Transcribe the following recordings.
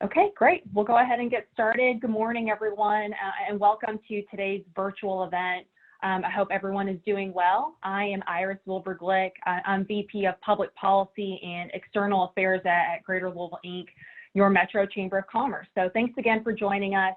Okay, great. We'll go ahead and get started. Good morning, everyone, and welcome to today's virtual event. I hope everyone is doing well. I am Iris Wilbur-Glick. I'm VP of Public Policy and External Affairs at Greater Louisville, Inc., your Metro Chamber of Commerce. So thanks again for joining us.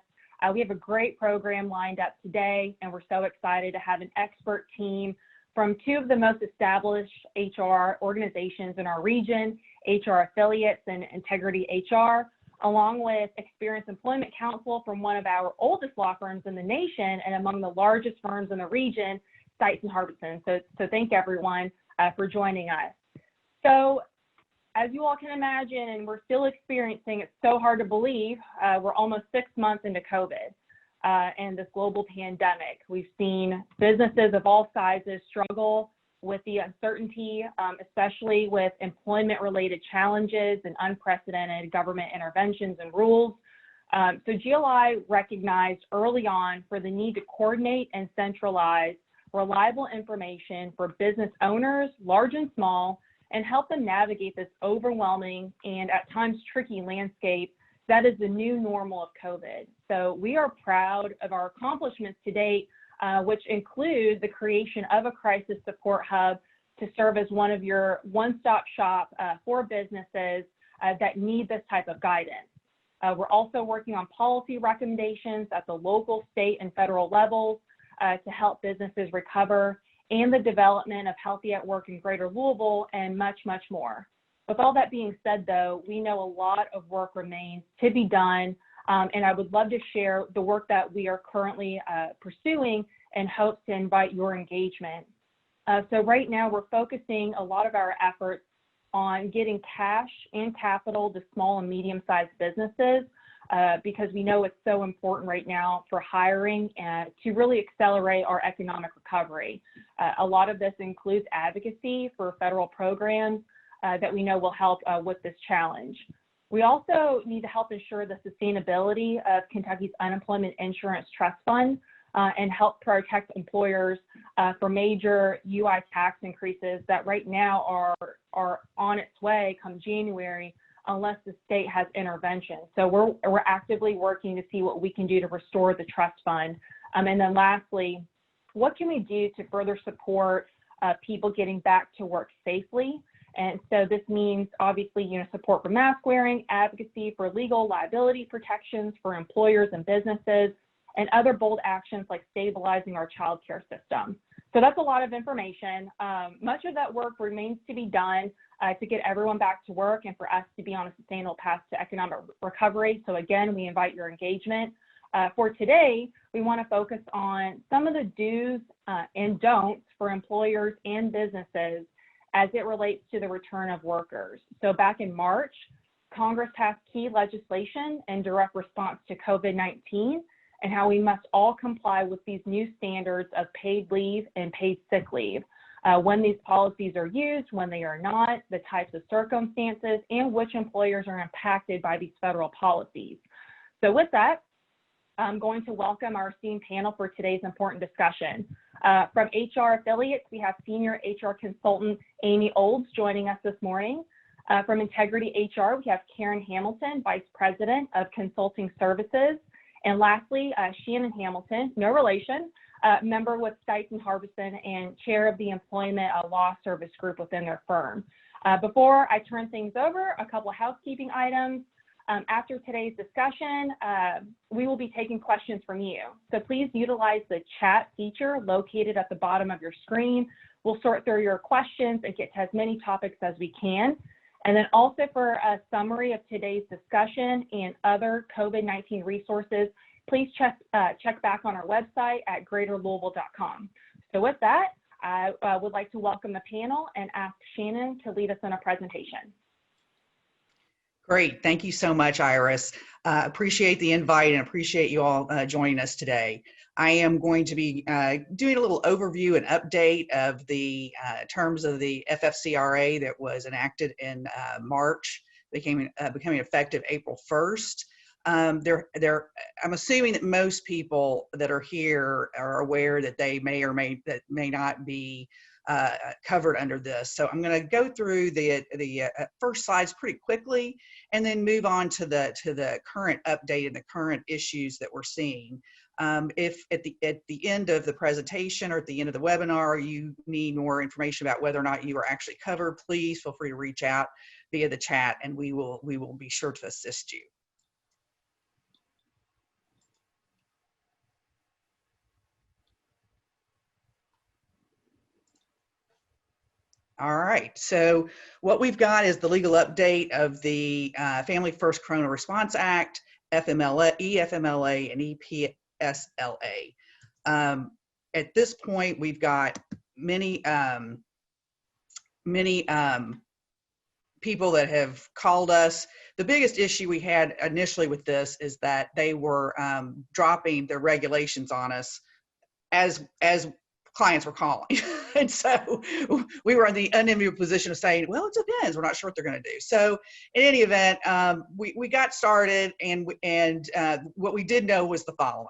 We have a great program lined up today, and we're so excited to have an expert team from two of the most established HR organizations in our region, HR Affiliates and Integrity HR, along with experienced employment counsel from one of our oldest law firms in the nation and among the largest firms in the region, Stites and Harbison. So thank everyone for joining us. So as you all can imagine, and we're still experiencing, it's so hard to believe, we're almost 6 months into COVID and this global pandemic. We've seen businesses of all sizes struggle with the uncertainty, especially with employment-related challenges and unprecedented government interventions and rules. So GLI recognized early on for the need to coordinate and centralize reliable information for business owners, large and small, and help them navigate this overwhelming and at times tricky landscape that is the new normal of COVID. So we are proud of our accomplishments to date, which include the creation of a crisis support hub to serve as one of your one-stop shop for businesses that need this type of guidance. We're also working on policy recommendations at the local, state, and federal levels to help businesses recover, and the development of Healthy at Work in Greater Louisville, and much, much more. With all that being said, though, we know a lot of work remains to be done, and I would love to share the work that we are currently pursuing and hope to invite your engagement. So right now we're focusing a lot of our efforts on getting cash and capital to small and medium-sized businesses because we know it's so important right now for hiring and to really accelerate our economic recovery. A lot of this includes advocacy for federal programs that we know will help with this challenge. We also need to help ensure the sustainability of Kentucky's Unemployment Insurance Trust Fund and help protect employers for major UI tax increases that right now are on its way come January unless the state has intervention. So we're actively working to see what we can do to restore the trust fund. And then lastly, what can we do to further support people getting back to work safely? And so this means obviously, support for mask wearing, advocacy for legal liability protections for employers and businesses, and other bold actions like stabilizing our child care system. So that's a lot of information. Much of that work remains to be done to get everyone back to work and for us to be on a sustainable path to economic recovery. So again, we invite your engagement. For today, we want to focus on some of the do's and don'ts for employers and businesses as it relates to the return of workers. So back in March, Congress passed key legislation in direct response to COVID-19 and how we must all comply with these new standards of paid leave and paid sick leave, when these policies are used, when they are not, the types of circumstances, and which employers are impacted by these federal policies. So with that, I'm going to welcome our esteemed panel for today's important discussion. From HR Affiliates, we have Senior HR Consultant Amy Olds joining us this morning. From Integrity HR, we have Karen Hamilton, Vice President of Consulting Services. And lastly, Shannon Hamilton, no relation, member with Stites and Harbison and Chair of the Employment Law Service Group within their firm. Before I turn things over, a couple of housekeeping items. After today's discussion, we will be taking questions from you. So please utilize the chat feature located at the bottom of your screen. We'll sort through your questions and get to as many topics as we can. And then also for a summary of today's discussion and other COVID-19 resources, please check back on our website at greaterlouisville.com. So with that, I would like to welcome the panel and ask Shannon to lead us in a presentation. Great. Thank you so much, Iris. Appreciate the invite and appreciate you all joining us today. I am going to be doing a little overview and update of the terms of the FFCRA that was enacted in March, becoming effective April 1st. I'm assuming that most people that are here are aware that they may or may not be covered under this. So I'm going to go through the first slides pretty quickly, and then move on to the current update and the current issues that we're seeing. If at the end of the presentation or at the end of the webinar you need more information about whether or not you are actually covered, please feel free to reach out via the chat, and we will be sure to assist you. All right, so what we've got is the legal update of the Family First Corona Response Act, FMLA, EFMLA, and EPSLA. At this point, we've got many people that have called us. The biggest issue we had initially with this is that they were dropping their regulations on us as clients were calling. And so we were in the unenviable position of saying, well, it depends. We're not sure what they're going to do. So in any event, we got started, and what we did know was the following.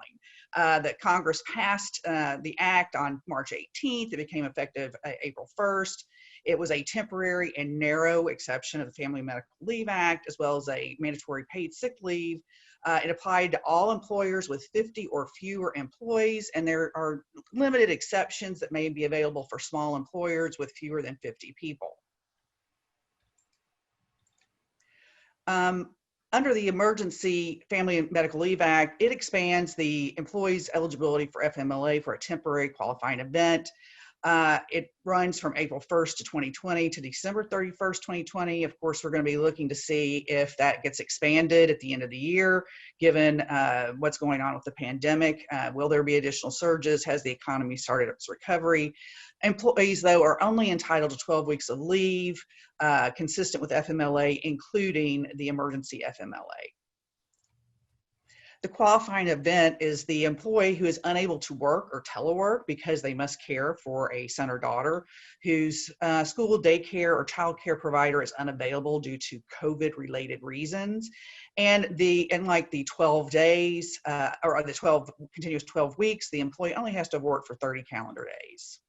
That Congress passed the act on March 18th. It became effective April 1st. It was a temporary and narrow exception of the Family Medical Leave Act, as well as a mandatory paid sick leave. It applied to all employers with 50 or fewer employees, and there are limited exceptions that may be available for small employers with fewer than 50 people. Under the Emergency Family and Medical Leave Act, it expands the employee's eligibility for FMLA for a temporary qualifying event. It runs from April 1st to 2020 to December 31st, 2020. Of course, we're going to be looking to see if that gets expanded at the end of the year, given what's going on with the pandemic. Will there be additional surges? Has the economy started its recovery? Employees, though, are only entitled to 12 weeks of leave, consistent with FMLA, including the emergency FMLA. The qualifying event is the employee who is unable to work or telework because they must care for a son or daughter whose school, daycare, or child care provider is unavailable due to COVID-related reasons. And like the 12 days or the continuous 12 weeks, the employee only has to work for 30 calendar days.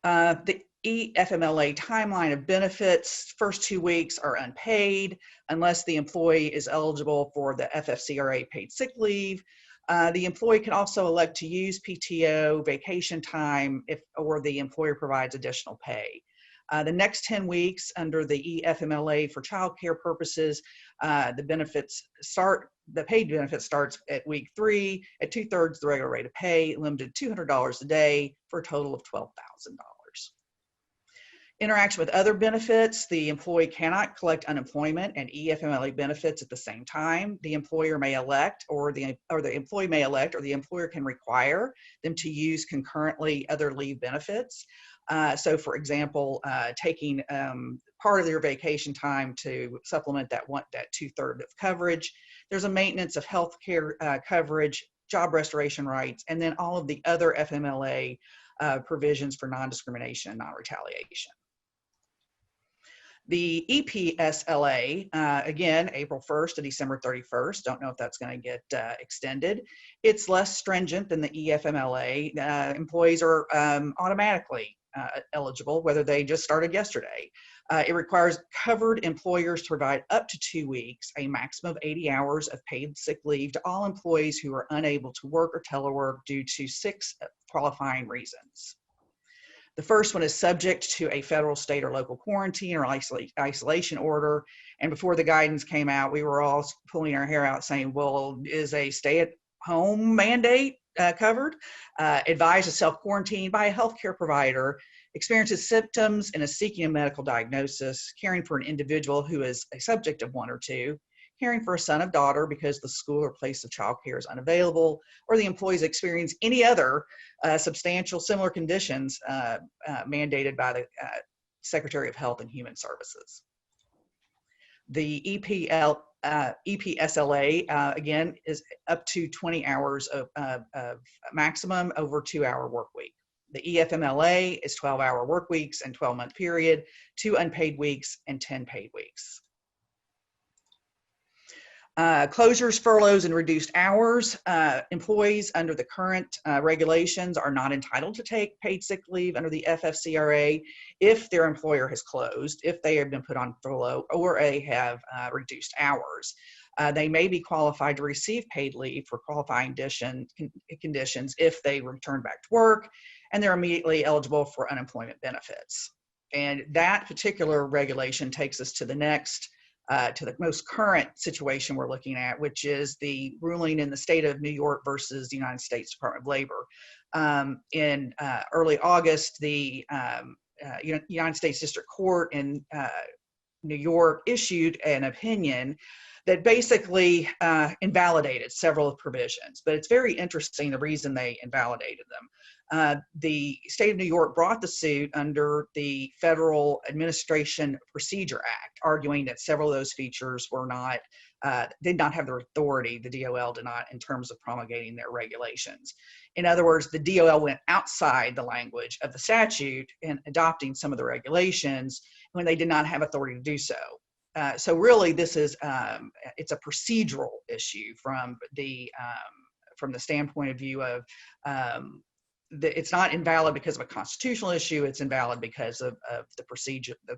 The EFMLA timeline of benefits, first 2 weeks are unpaid unless the employee is eligible for the FFCRA paid sick leave. The employee can also elect to use PTO, vacation time, or the employer provides additional pay. The next 10 weeks under the EFMLA for child care purposes, the paid benefit starts at week 3 at 2/3 the regular rate of pay, limited $200 a day for a total of $12,000. Interaction with other benefits, the employee cannot collect unemployment and EFMLA benefits at the same time. The employer may elect, or the employee may elect, or the employer can require them to use concurrently other leave benefits. So for example, taking part of their vacation time to supplement that 2/3 of coverage. There's a maintenance of health care coverage, job restoration rights, and then all of the other FMLA provisions for non-discrimination and non-retaliation. The EPSLA, again, April 1st to December 31st. Don't know if that's going to get extended. It's less stringent than the EFMLA. Employees are automatically eligible, whether they just started yesterday. It requires covered employers to provide up to 2 weeks, a maximum of 80 hours of paid sick leave to all employees who are unable to work or telework due to 6 qualifying reasons. The first one is subject to a federal, state, or local quarantine or isolation order. And before the guidance came out, we were all pulling our hair out saying, well, is a stay-at-home mandate covered? Advised to self-quarantine by a healthcare provider, experiences symptoms and is seeking a medical diagnosis, caring for an individual who is a subject of 1 or 2, caring for a son or daughter because the school or place of child care is unavailable, or the employees experience any other substantial similar conditions mandated by the Secretary of Health and Human Services. The EPSLA, again, is up to 20 hours of maximum over 2-hour work week. The EFMLA is 12-hour work weeks and 12-month period, 2 unpaid weeks and 10 paid weeks. Closures, furloughs, and reduced hours. Employees under the current regulations are not entitled to take paid sick leave under the FFCRA if their employer has closed, if they have been put on furlough, or they have reduced hours. They may be qualified to receive paid leave for qualifying conditions if they return back to work and they're immediately eligible for unemployment benefits. And that particular regulation takes us to the next to the most current situation we're looking at, which is the ruling in the state of New York versus the United States Department of Labor. In early August, the United States District Court in New York issued an opinion that basically invalidated several provisions. But it's very interesting the reason they invalidated them. The state of New York brought the suit under the Federal Administration Procedure Act, arguing that several of those features were not, did not have the authority, the DOL did not, in terms of promulgating their regulations. In other words, the DOL went outside the language of the statute in adopting some of the regulations when they did not have authority to do so. So really, this is it's a procedural issue from the standpoint of view of it's not invalid because of a constitutional issue. It's invalid because of the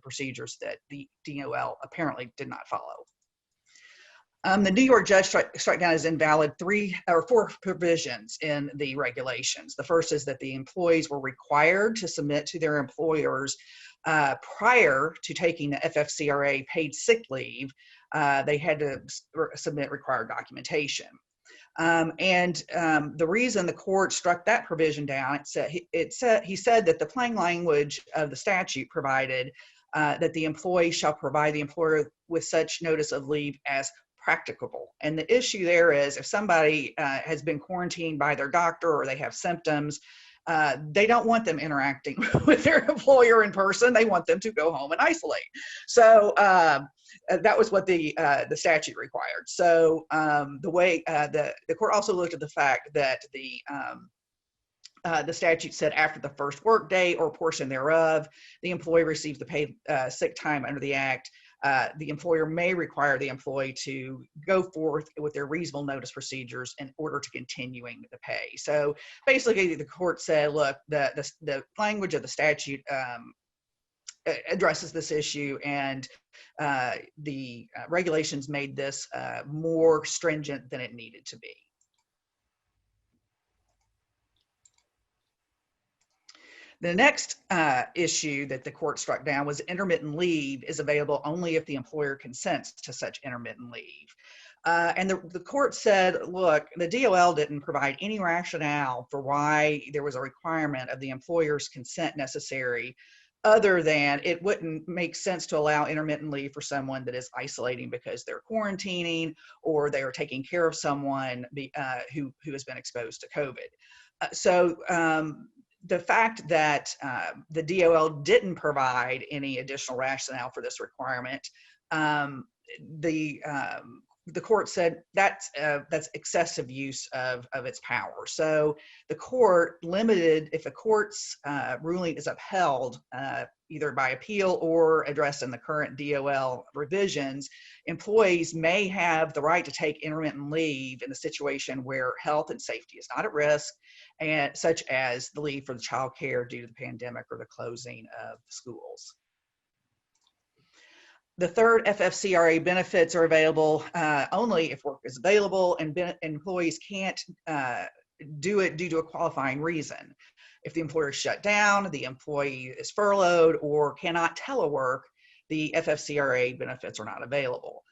procedures that the DOL apparently did not follow. The New York judge struck down as invalid 3 or 4 provisions in the regulations. The first is that the employees were required to submit to their employers prior to taking the FFCRA paid sick leave. They had to submit required documentation. The reason the court struck that provision down, he said that the plain language of the statute provided that the employee shall provide the employer with such notice of leave as practicable. And the issue there is if somebody has been quarantined by their doctor or they have symptoms, they don't want them interacting with their employer in person. They want them to go home and isolate. So that was what the statute required. So the way the court also looked at the fact that the statute said after the first work day or portion thereof, the employee receives the paid sick time under the act. The employer may require the employee to go forth with their reasonable notice procedures in order to continuing the pay. So basically, the court said, look, the language of the statute addresses this issue, and the regulations made this more stringent than it needed to be. The next issue that the court struck down was intermittent leave is available only if the employer consents to such intermittent leave. And the court said, look, the DOL didn't provide any rationale for why there was a requirement of the employer's consent necessary, other than it wouldn't make sense to allow intermittent leave for someone that is isolating because they're quarantining or they are taking care of someone who has been exposed to COVID. The fact that the DOL didn't provide any additional rationale for this requirement, the court said that's excessive use of its power. So the court limited, if a court's ruling is upheld, either by appeal or addressed in the current DOL revisions, employees may have the right to take intermittent leave in a situation where health and safety is not at risk, and such as the leave for the child care due to the pandemic or the closing of schools. The third, FFCRA benefits are available only if work is available and employees can't do it due to a qualifying reason. If the employer is shut down, the employee is furloughed, or cannot telework, the FFCRA benefits are not available.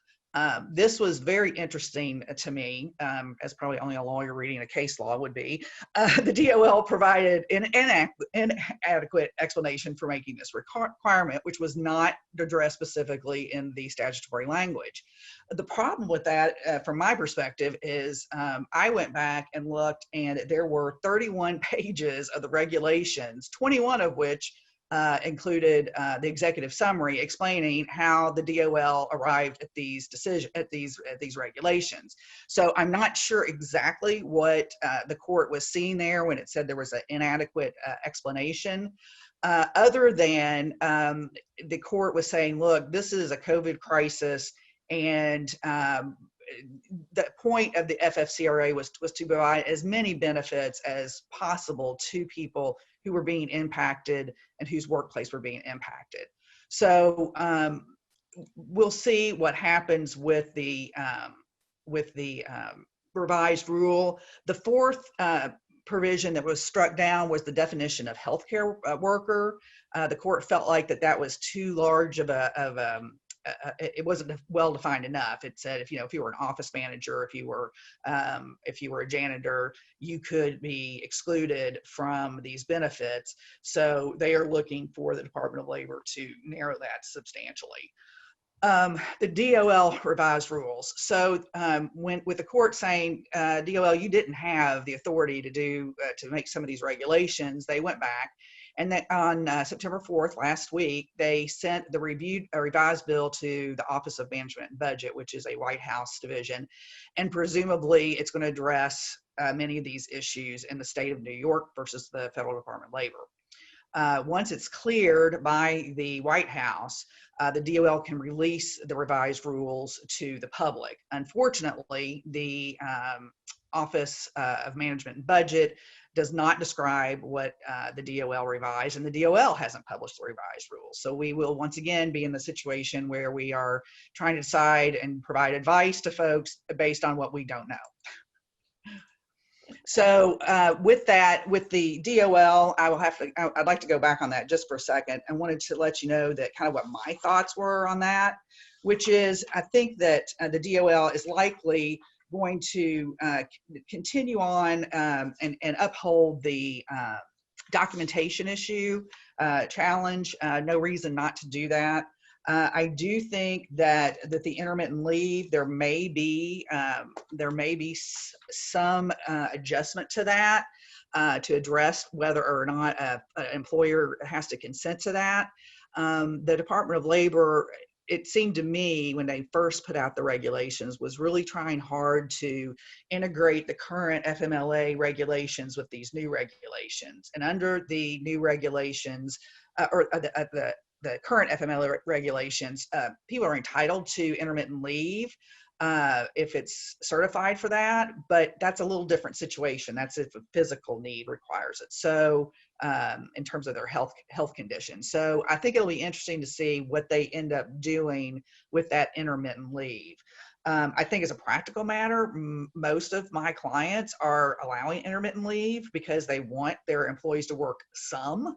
This was very interesting to me, as probably only a lawyer reading a case law would be. The DOL provided an inadequate explanation for making this requirement, which was not addressed specifically in the statutory language. The problem with that, from my perspective, is I went back and looked, and there were 31 pages of the regulations, 21 of which included the executive summary explaining how the DOL arrived at these regulations. So I'm not sure exactly what the court was seeing there when it said there was an inadequate explanation, other than the court was saying, look, this is a COVID crisis, and the point of the FFCRA was to provide as many benefits as possible to people who were being impacted and whose workplace were being impacted. So we'll see what happens with the revised rule. The fourth provision that was struck down was the definition of healthcare worker. The court felt like that was too large of it wasn't well defined enough. It said if you were an office manager, if you were a janitor, you could be excluded from these benefits. So they are looking for the Department of Labor to narrow that substantially. The DOL revised rules. So with the court saying, DOL, you didn't have the authority to make some of these regulations, they went back. And then on September 4th, last week, they sent the revised bill to the Office of Management and Budget, which is a White House division. And presumably it's going to address many of these issues in the state of New York versus the Federal Department of Labor. Once it's cleared by the White House, the DOL can release the revised rules to the public. Unfortunately, the Office of Management and Budget does not describe what the DOL revised, and the DOL hasn't published the revised rules. So we will once again be in the situation where we are trying to decide and provide advice to folks based on what we don't know. So with the DOL, I'd like to go back on that just for a second. I wanted to let you know that kind of what my thoughts were on that, which is I think that the DOL is likely going to continue on and uphold the documentation issue challenge. No reason not to do that. I do think that the intermittent leave, there may be some adjustment to that to address whether or not an employer has to consent to that. The Department of Labor, it seemed to me when they first put out the regulations, was really trying hard to integrate the current FMLA regulations with these new regulations. And under the new regulations, the current FMLA regulations, people are entitled to intermittent leave if it's certified for that, but that's a little different situation. That's if a physical need requires it. So in terms of their health condition. So I think it'll be interesting to see what they end up doing with that intermittent leave. I think as a practical matter, most of my clients are allowing intermittent leave because they want their employees to work some.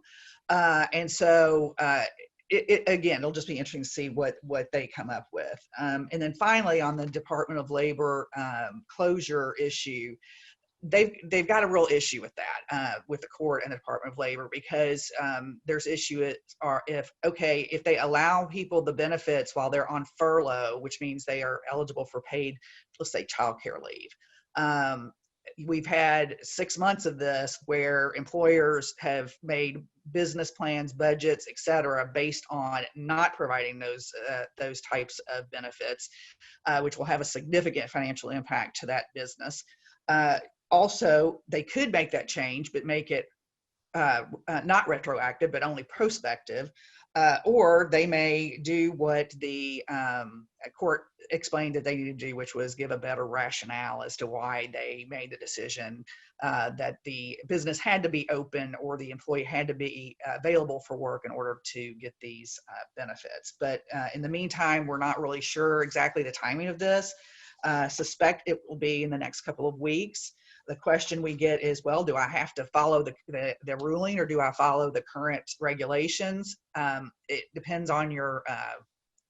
And so again, it'll just be interesting to see what they come up with. And then finally, on the Department of Labor closure issue, they've got a real issue with that with the court and the Department of Labor, because there's issues are if they allow people the benefits while they're on furlough, which means they are eligible for paid, let's say, childcare leave. We've had 6 months of this where employers have made business plans, budgets, et cetera, based on not providing those types of benefits, which will have a significant financial impact to that business. Also, they could make that change, but make it not retroactive, but only prospective. Or they may do what the court explained that they need to do, which was give a better rationale as to why they made the decision that the business had to be open or the employee had to be available for work in order to get these benefits. But in the meantime, we're not really sure exactly the timing of this. Suspect it will be in the next couple of weeks. The question we get is, well, do I have to follow the ruling, or do I follow the current regulations? It depends on your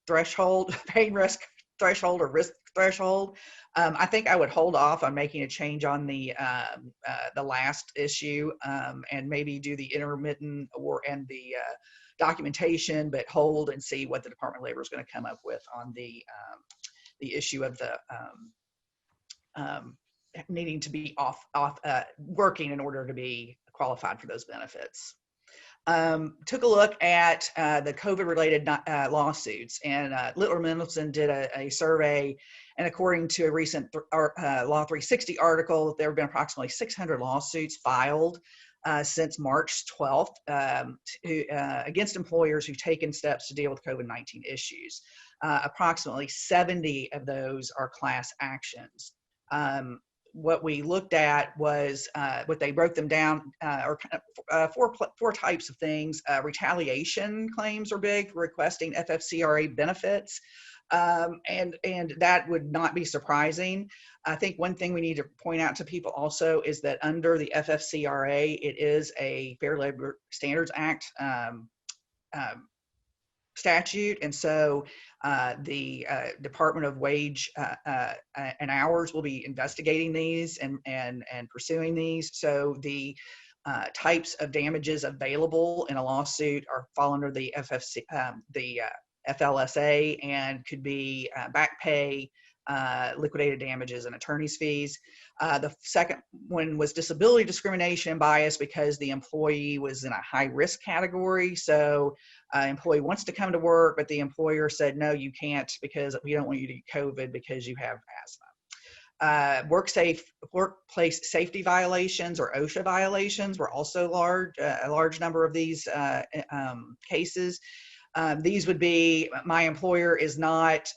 threshold, pain risk threshold or risk threshold. I think I would hold off on making a change on the last issue and maybe do the intermittent and the documentation, but hold and see what the Department of Labor is going to come up with on the issue of the needing to be working in order to be qualified for those benefits. Took a look at the COVID-related lawsuits, and Littler Mendelson did a survey, and according to a recent Law 360 article, there have been approximately 600 lawsuits filed since March 12th against employers who've taken steps to deal with COVID-19 issues. approximately 70 of those are class actions. What we looked at was what they broke them down or four types of things. Retaliation claims are big, requesting FFCRA benefits. And that would not be surprising. I think one thing we need to point out to people also is that under the FFCRA, it is a Fair Labor Standards Act statute, and so the Department of Wage and Hours will be investigating these and pursuing these. So the types of damages available in a lawsuit fall under the FLSA and could be back pay, liquidated damages, and attorney's fees. The second one was disability discrimination and bias because the employee was in a high risk category. So employee wants to come to work, but the employer said, no, you can't because we don't want you to get COVID because you have asthma. Workplace safety violations or OSHA violations were also a large number of these cases. These would be, my employer is not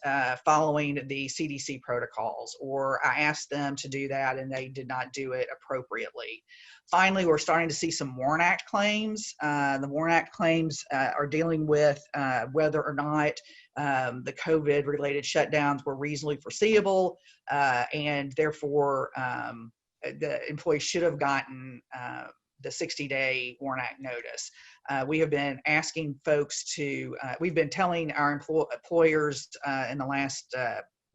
following the CDC protocols, or I asked them to do that and they did not do it appropriately. Finally, we're starting to see some WARN Act claims. The WARN Act claims are dealing with whether or not the COVID-related shutdowns were reasonably foreseeable, and therefore the employee should have gotten the 60-day WARN Act notice. We have been asking folks to, we've been telling our employers in the last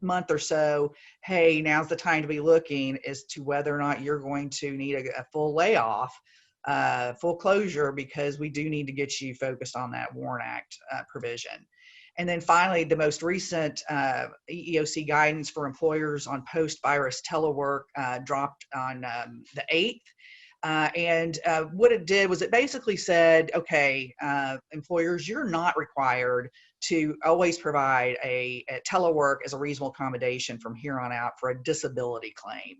month or so, hey, now's the time to be looking as to whether or not you're going to need a full layoff, full closure, because we do need to get you focused on that WARN Act provision. And then finally, the most recent EEOC guidance for employers on post-virus telework dropped on the 8th. And what it did was it basically said, okay, employers, you're not required to always provide a telework as a reasonable accommodation from here on out for a disability claim.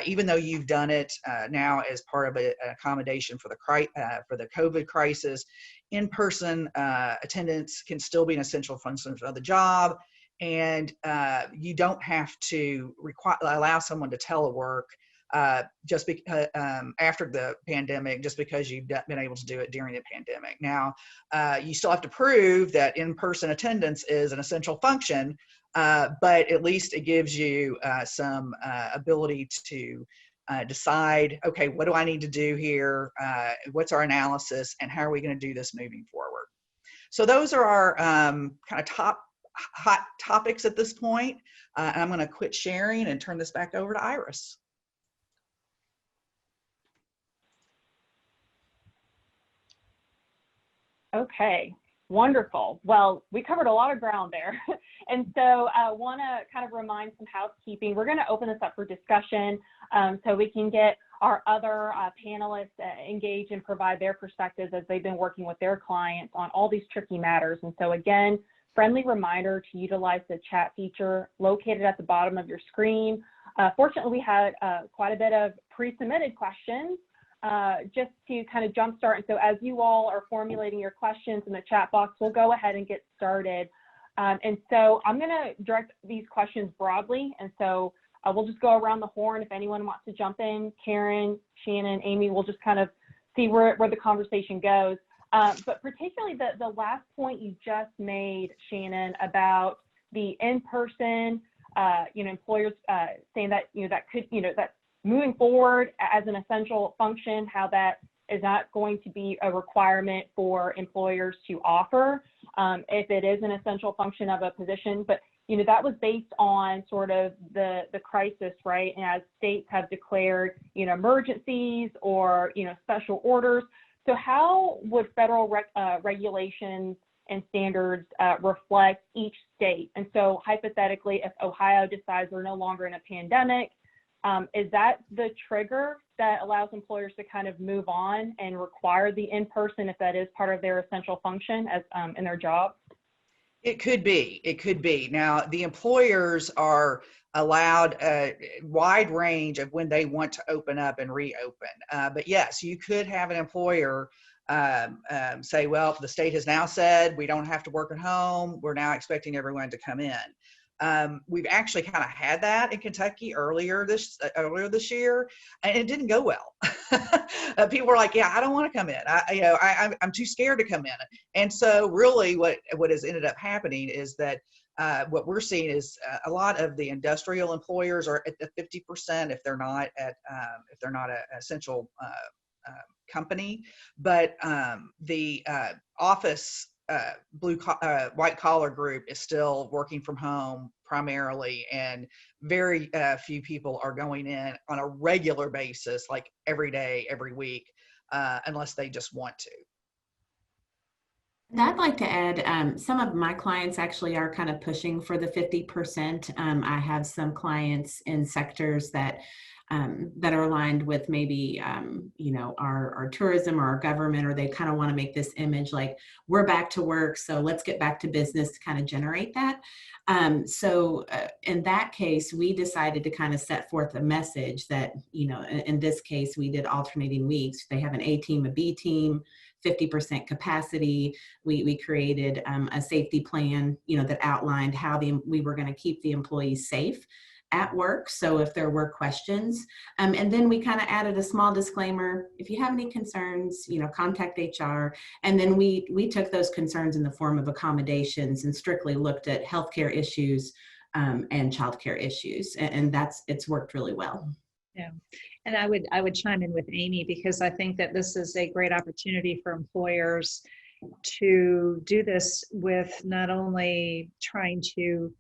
Even though you've done it now as part of an accommodation for the COVID crisis, in-person attendance can still be an essential function of the job. And you don't have to allow someone to telework just because after the pandemic, just because you've been able to do it during the pandemic. Now, you still have to prove that in-person attendance is an essential function, but at least it gives you some ability to decide, okay, what do I need to do here? What's our analysis, and how are we going to do this moving forward? So those are our kind of hot topics at this point. And I'm going to quit sharing and turn this back over to Iris. Okay, wonderful. Well, we covered a lot of ground there. And so I want to kind of remind some housekeeping. We're going to open this up for discussion so we can get our other panelists engaged and provide their perspectives as they've been working with their clients on all these tricky matters. And so again, friendly reminder to utilize the chat feature located at the bottom of your screen. Fortunately, we had quite a bit of pre-submitted questions. Just to kind of jumpstart. And so as you all are formulating your questions in the chat box, we'll go ahead and get started. And so I'm going to direct these questions broadly. And so we'll just go around the horn. If anyone wants to jump in, Karen, Shannon, Amy, we'll just kind of see where the conversation goes. But particularly the last point you just made, Shannon, about the in-person, employers saying that, that could, that moving forward as an essential function, how that is not going to be a requirement for employers to offer if it is an essential function of a position. But, that was based on sort of the crisis, right? And as states have declared, emergencies or, special orders. So how would federal regulations and standards reflect each state? And so hypothetically, if Ohio decides we're no longer in a pandemic, is that the trigger that allows employers to kind of move on and require the in-person if that is part of their essential function as in their job? It could be. It could be. Now, the employers are allowed a wide range of when they want to open up and reopen. But yes, you could have an employer say, well, the state has now said we don't have to work at home. We're now expecting everyone to come in. We've actually kind of had that in Kentucky earlier this year, and it didn't go well. People were like, "Yeah, I don't want to come in. I'm too scared to come in." And so, really, what has ended up happening is that what we're seeing is a lot of the industrial employers are at the 50% if they're not an essential company, but the office white collar group is still working from home primarily, and very few people are going in on a regular basis, like every day, every week, unless they just want to. And I'd like to add, some of my clients actually are kind of pushing for the 50%. I have some clients in sectors that are aligned with maybe, our tourism or our government, or they kind of want to make this image like we're back to work, so let's get back to business to kind of generate that. So in that case, we decided to kind of set forth a message that, in this case, we did alternating weeks. They have an A team, a B team, 50% capacity. We created a safety plan, that outlined how we were going to keep the employees safe at work. So if there were questions, and then we kind of added a small disclaimer: if you have any concerns, contact HR. And then we took those concerns in the form of accommodations and strictly looked at healthcare issues and childcare issues, and it's worked really well. Yeah, and I would chime in with Amy, because I think that this is a great opportunity for employers to do this with not only trying to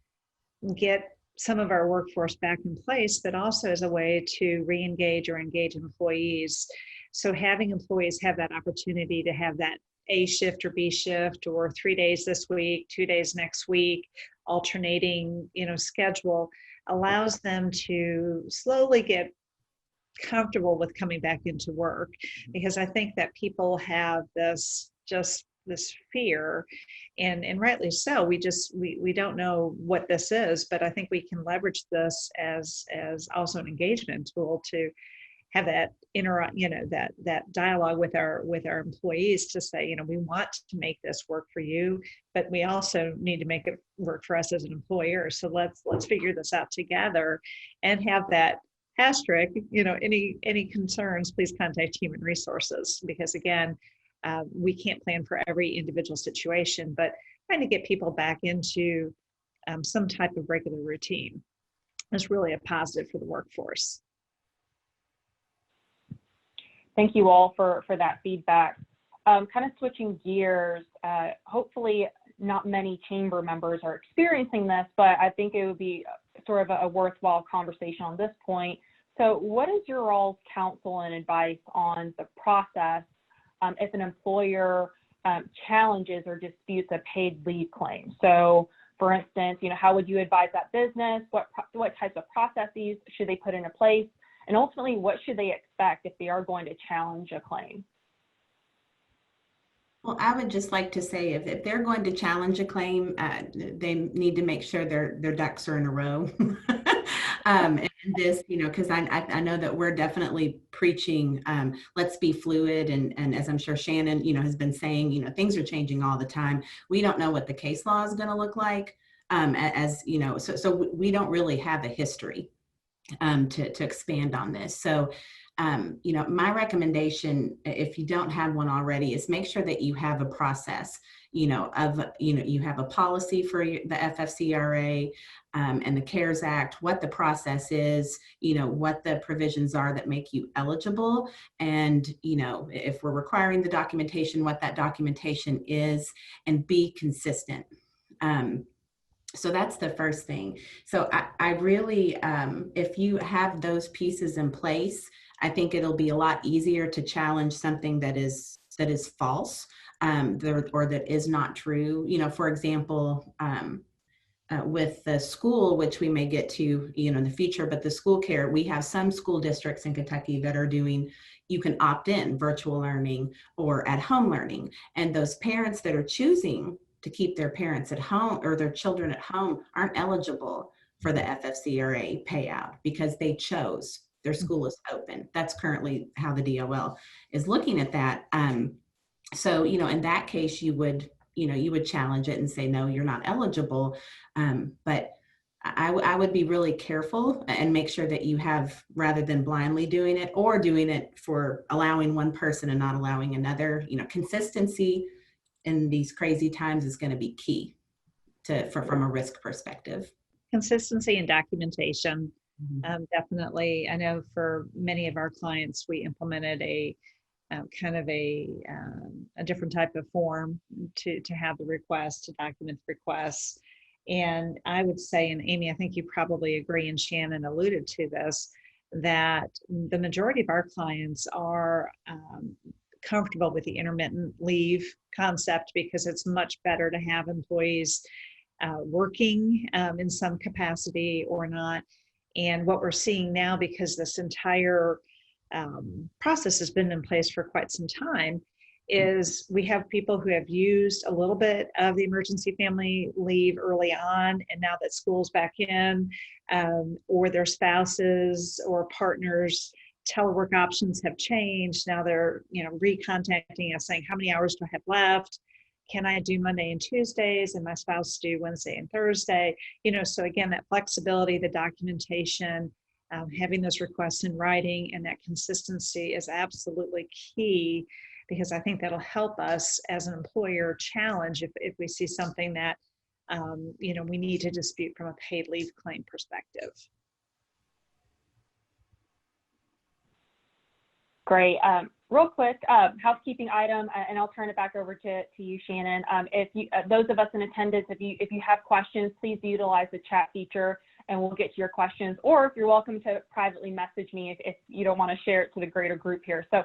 get some of our workforce back in place, but also as a way to re-engage or engage employees. So having employees have that opportunity to have that A shift or B shift, or 3 days this week, 2 days next week, alternating, schedule, allows them to slowly get comfortable with coming back into work. Because I think that people have this fear, and rightly so. We don't know what this is, but I think we can leverage this as also an engagement tool to have that that dialogue with our employees, to say, we want to make this work for you, but we also need to make it work for us as an employer. So let's figure this out together, and have that asterisk, any concerns, please contact Human Resources, because again, we can't plan for every individual situation, but trying to get people back into some type of regular routine is really a positive for the workforce. Thank you all for that feedback. Kind of switching gears, hopefully not many chamber members are experiencing this, but I think it would be sort of a worthwhile conversation on this point. So what is your all's counsel and advice on the process if an employer challenges or disputes a paid leave claim? So for instance, how would you advise that business? What types of processes should they put into place? And ultimately, what should they expect if they are going to challenge a claim? Well, I would just like to say, if they're going to challenge a claim, they need to make sure their ducks are in a row. And this, because I know that we're definitely preaching, let's be fluid. And as I'm sure Shannon, has been saying, things are changing all the time. We don't know what the case law is going to look like, so we don't really have a history to expand on this. So, my recommendation, if you don't have one already, is make sure that you have a process, you have a policy for the FFCRA and the CARES Act, what the process is, what the provisions are that make you eligible. And, if we're requiring the documentation, what that documentation is, and be consistent. So that's the first thing. So I really, if you have those pieces in place, I think it'll be a lot easier to challenge something that is false, or that is not true. For example, with the school, which we may get to, in the future, but the school care, we have some school districts in Kentucky that are doing, you can opt in virtual learning or at home learning. And those parents that are choosing to keep their parents at home or their children at home aren't eligible for the FFCRA payout because they chose, their school is open. That's currently how the DOL is looking at that. So, in that case, you would challenge it and say, no, you're not eligible. But I would be really careful and make sure that you have, rather than blindly doing it or doing it for allowing one person and not allowing another, consistency in these crazy times is going to be key from a risk perspective. Consistency and documentation. Mhm. Definitely. I know for many of our clients, we implemented a kind of a different type of form to have the request, to document the requests. And I would say, and Amy, I think you probably agree, and Shannon alluded to this, that the majority of our clients are comfortable with the intermittent leave concept because it's much better to have employees working in some capacity or not. And what we're seeing now, because this entire process has been in place for quite some time, is we have people who have used a little bit of the emergency family leave early on, and now that school's back in, or their spouses or partners telework options have changed. Now they're recontacting us saying, how many hours do I have left? Can I do Monday and Tuesdays, and my spouse do Wednesday and Thursday? So again, that flexibility, the documentation, having those requests in writing, and that consistency is absolutely key, because I think that'll help us as an employer challenge if we see something that we need to dispute from a paid leave claim perspective. Great. Real quick, housekeeping item, and I'll turn it back over to you, Shannon. If you, those of us in attendance, if you have questions, please utilize the chat feature, and we'll get to your questions. Or if you're welcome to privately message me if you don't want to share it to the greater group here. So,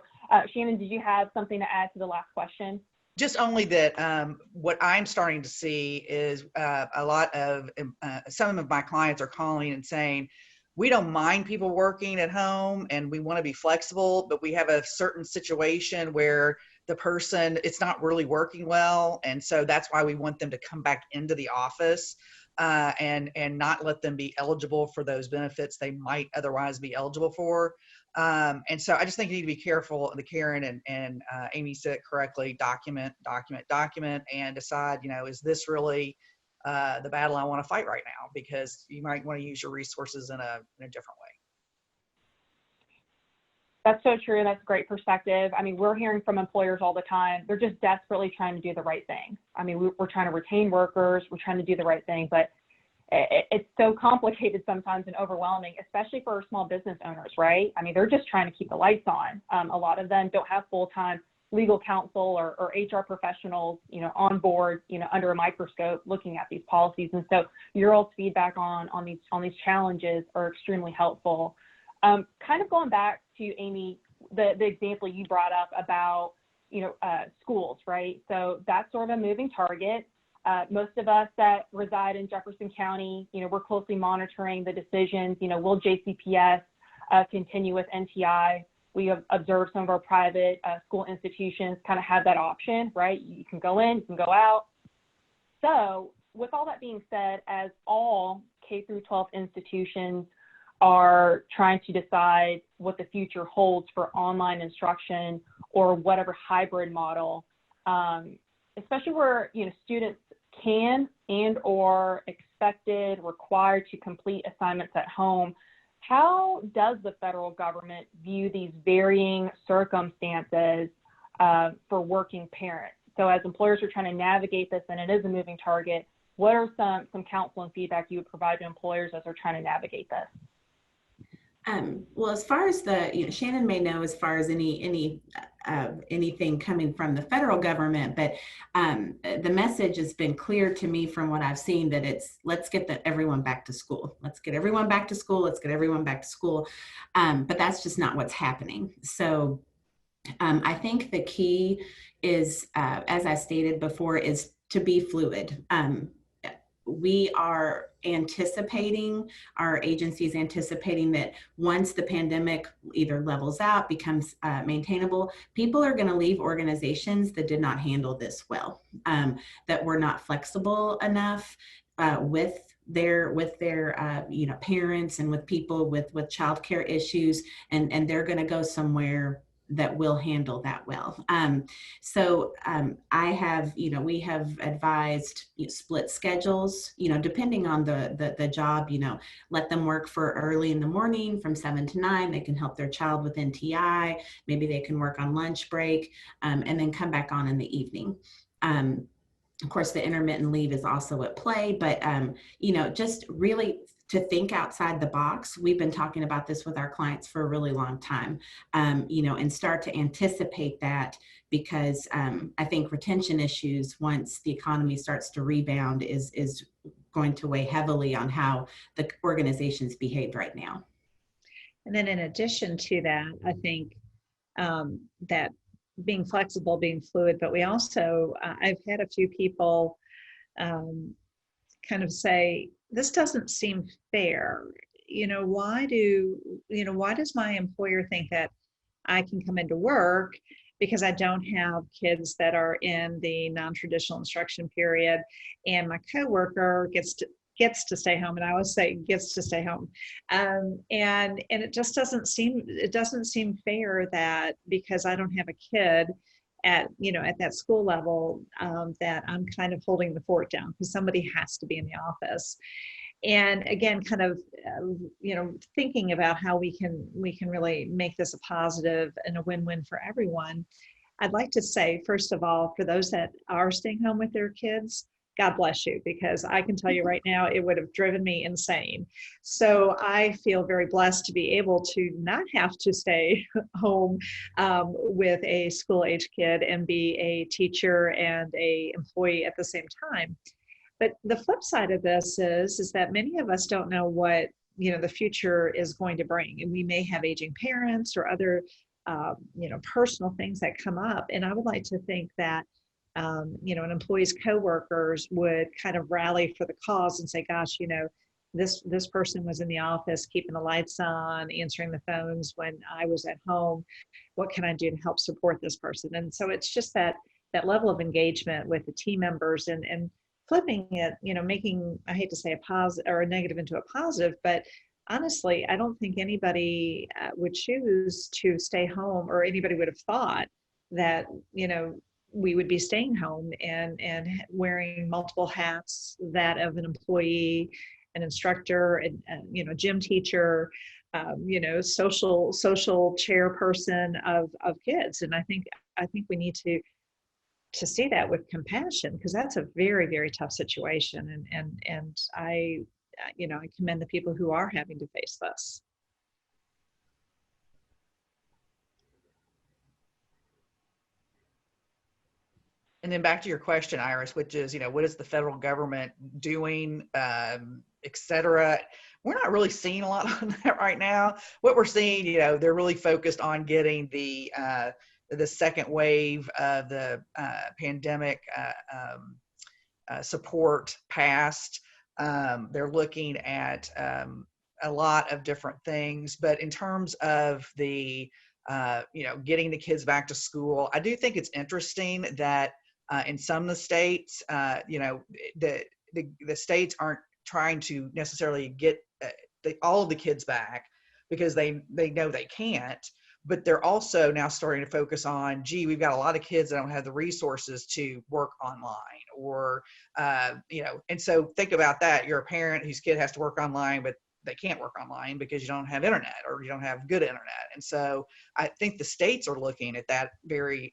Shannon, did you have something to add to the last question? Just only that what I'm starting to see is a lot of some of my clients are calling and saying, we don't mind people working at home and we want to be flexible, but we have a certain situation where the person, it's not really working well. And so that's why we want them to come back into the office and not let them be eligible for those benefits they might otherwise be eligible for. And so I just think you need to be careful. The Karen and Amy said it correctly, document, and decide, is this really the battle I want to fight right now? Because you might want to use your resources in a different way. That's so true. That's a great perspective. I mean, we're hearing from employers all the time. They're just desperately trying to do the right thing. I mean, we're trying to retain workers. We're trying to do the right thing, but it's so complicated sometimes and overwhelming, especially for our small business owners, right? I mean, they're just trying to keep the lights on. A lot of them don't have full-time legal counsel or HR professionals, on board, under a microscope looking at these policies. And so your all's feedback on these challenges are extremely helpful. Kind of going back to Amy, the example you brought up about, schools, right? So that's sort of a moving target. Most of us that reside in Jefferson County, we're closely monitoring the decisions. Will JCPS continue with NTI? We have observed some of our private school institutions kind of have that option, right? You can go in, you can go out. So with all that being said, as all K through 12 institutions are trying to decide what the future holds for online instruction or whatever hybrid model, especially where students can and or expected, required to complete assignments at home, how does the federal government view these varying circumstances for working parents? So as employers are trying to navigate this, and it is a moving target, what are some counsel and feedback you would provide to employers as they're trying to navigate this? Well, as far as Shannon may know as far as anything coming from the federal government, but the message has been clear to me from what I've seen that it's let's get everyone back to school. Let's get everyone back to school. Let's get everyone back to school. But that's just not what's happening. So I think the key is, as I stated before, is to be fluid. We are anticipating, our agency is anticipating that once the pandemic either levels out, becomes maintainable, people are going to leave organizations that did not handle this well, that were not flexible enough with their parents and with people with childcare issues, and they're going to go somewhere that will handle that well. I have, we have advised split schedules, depending on the job, let them work for early in the morning from 7 to 9. They can help their child with NTI. Maybe they can work on lunch break, and then come back on in the evening. Of course, the intermittent leave is also at play, but, just really to think outside the box. We've been talking about this with our clients for a really long time, and start to anticipate that, because I think retention issues, once the economy starts to rebound, is going to weigh heavily on how the organizations behave right now. And then in addition to that, I think that being flexible, being fluid, but we also, I've had a few people kind of say, this doesn't seem fair. Why does my employer think that I can come into work because I don't have kids that are in the non-traditional instruction period, and my coworker gets to stay home, and I always say gets to stay home, and it just doesn't seem fair that because I don't have a kid at that school level, that I'm kind of holding the fort down because somebody has to be in the office. And again, kind of thinking about how we can really make this a positive and a win-win for everyone. I'd like to say, first of all, for those that are staying home with their kids, God bless you, because I can tell you right now, it would have driven me insane. So I feel very blessed to be able to not have to stay home with a school-age kid and be a teacher and a employee at the same time. But the flip side of this is that many of us don't know what the future is going to bring, and we may have aging parents or other personal things that come up. And I would like to think that an employee's coworkers would kind of rally for the cause and say, gosh, this person was in the office keeping the lights on, answering the phones when I was at home. What can I do to help support this person? And so it's just that level of engagement with the team members and flipping it, making, I hate to say a positive or a negative into a positive, but honestly, I don't think anybody would choose to stay home, or anybody would have thought that, we would be staying home and wearing multiple hats, that of an employee, an instructor, and gym teacher, social chairperson of kids. And I think we need to see that with compassion, because that's a very, very tough situation. And I commend the people who are having to face this. And then back to your question, Iris, which is, what is the federal government doing, et cetera? We're not really seeing a lot on that right now. What we're seeing, they're really focused on getting the second wave of the pandemic support passed. They're looking at a lot of different things, but in terms of the getting the kids back to school, I do think it's interesting that in some of the states, the states aren't trying to necessarily get all of the kids back because they know they can't, but they're also now starting to focus on, gee, we've got a lot of kids that don't have the resources to work online, or, and so think about that. You're a parent whose kid has to work online, but they can't work online because you don't have internet, or you don't have good internet. And so I think the states are looking at that very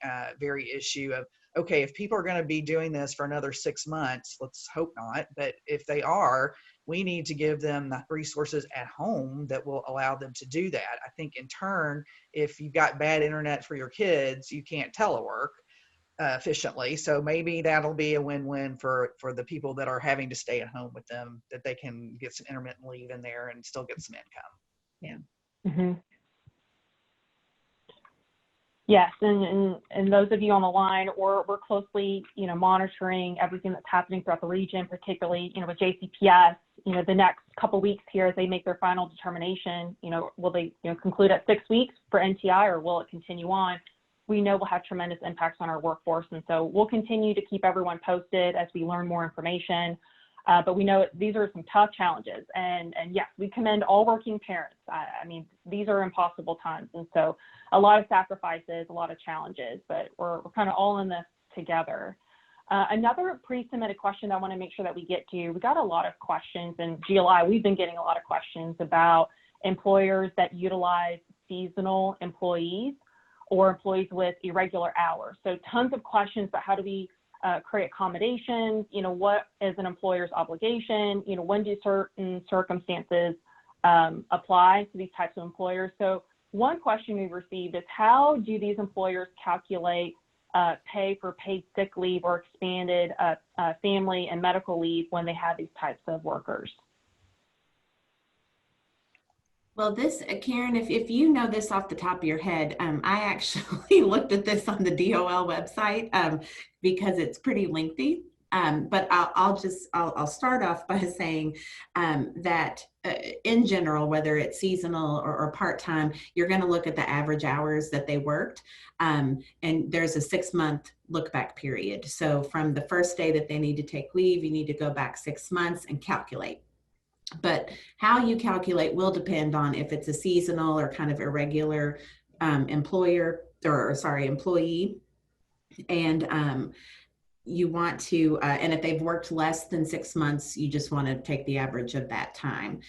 issue of, okay, if people are going to be doing this for another 6 months, let's hope not, but if they are, we need to give them the resources at home that will allow them to do that. I think in turn, if you've got bad internet for your kids, you can't telework efficiently. So maybe that'll be a win-win for the people that are having to stay at home with them, that they can get some intermittent leave in there and still get some income. Yeah. Mm-hmm. Yes, and those of you on the line, we're closely, monitoring everything that's happening throughout the region, particularly, with JCPS. The next couple of weeks here, as they make their final determination, will they, conclude at 6 weeks for NTI, or will it continue on? We know will have tremendous impacts on our workforce, and so we'll continue to keep everyone posted as we learn more information. But we know these are some tough challenges. And yes, we commend all working parents. I mean, these are impossible times. And so a lot of sacrifices, a lot of challenges, but we're kind of all in this together. Another pre-submitted question I want to make sure that we get to, we got a lot of questions, and GLI, we've been getting a lot of questions about employers that utilize seasonal employees or employees with irregular hours. So tons of questions about how do we create accommodations, what is an employer's obligation, when do certain circumstances apply to these types of employers. So one question we've received is, how do these employers calculate pay for paid sick leave or expanded family and medical leave when they have these types of workers? Well, this, Karen, if you know this off the top of your head, I actually looked at this on the DOL website because it's pretty lengthy. But I'll start off by saying that in general, whether it's seasonal or part-time, you're going to look at the average hours that they worked. And there's a 6-month look back period. So from the first day that they need to take leave, you need to go back 6 months and calculate. But how you calculate will depend on if it's a seasonal or kind of irregular employee. And you want to, and if they've worked less than 6 months, you just want to take the average of that time.